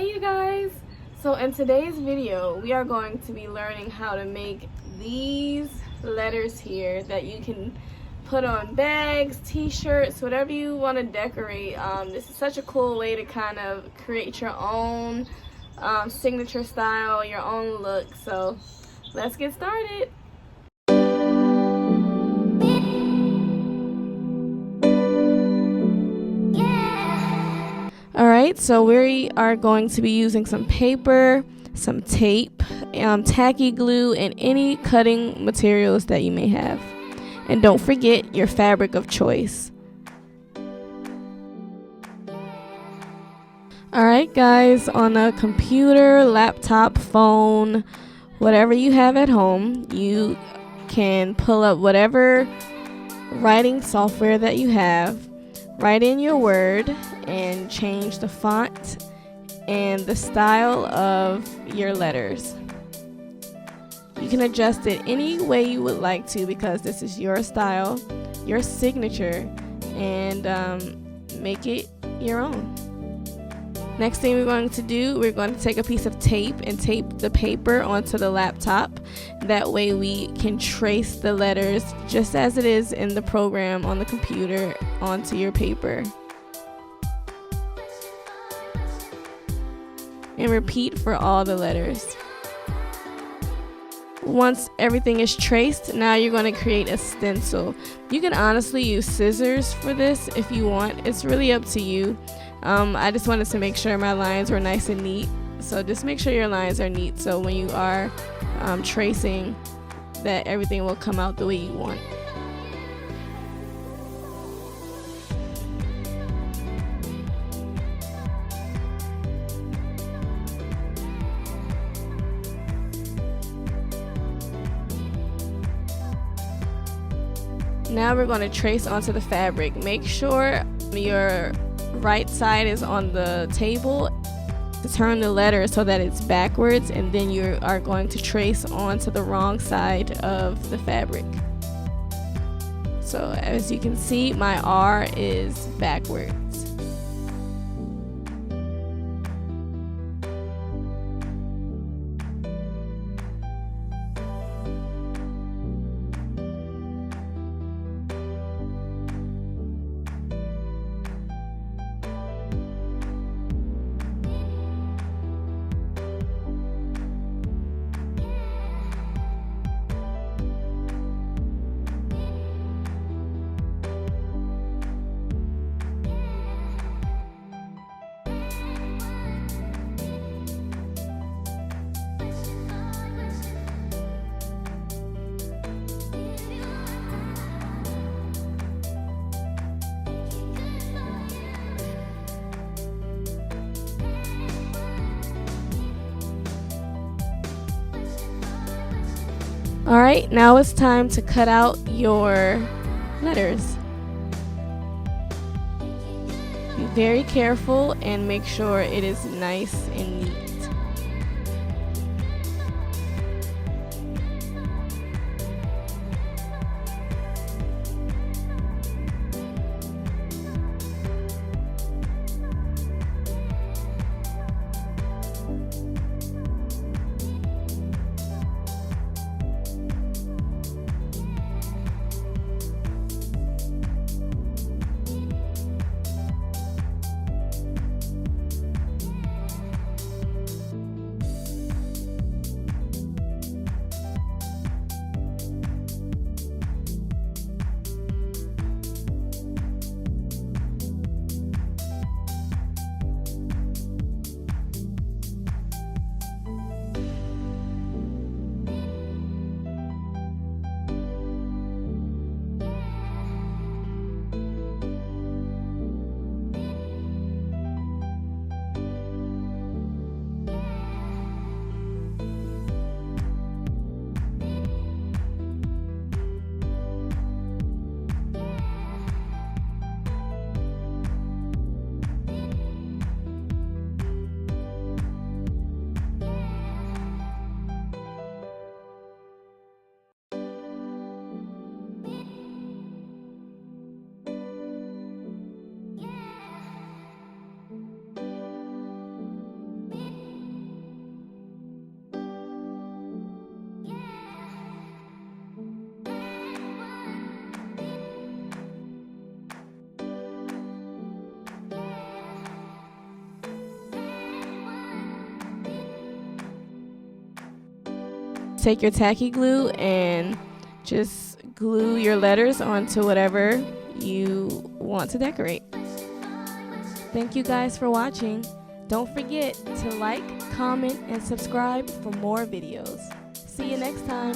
Hey you guys! So in today's video we are going to be learning how to make these letters here that you can put on bags, t-shirts, whatever you want to decorate. This is such a cool way to kind of create your own signature style, your own look. So let's get started. Alright, so we are going to be using some paper, some tape, tacky glue, and any cutting materials that you may have. And don't forget your fabric of choice. Alright guys, on a computer, laptop, phone, whatever you have at home, you can pull up whatever writing software that you have, write in your word, and change the font and the style of your letters. You can adjust it any way you would like to because this is your style, your signature, and make it your own. Next thing we're going to do, we're going to take a piece of tape and tape the paper onto the laptop. That way we can trace the letters just as it is in the program on the computer onto your paper. And repeat for all the letters. Once everything is traced, now you're going to create a stencil. You can honestly use scissors for this if you want. It's really up to you. I just wanted to make sure my lines were nice and neat. So just make sure your lines are neat so when you are tracing that everything will come out the way you want. Now we're going to trace onto the fabric. Make sure your right side is on the table. To turn the letter so that it's backwards, and then you are going to trace onto the wrong side of the fabric. So as you can see, my R is backwards. Alright, now it's time to cut out your letters. Be very careful and make sure it is nice and neat. take your tacky glue and just glue your letters onto whatever you want to decorate. Thank you guys for watching. Don't forget to like, comment, and subscribe for more videos. See you next time.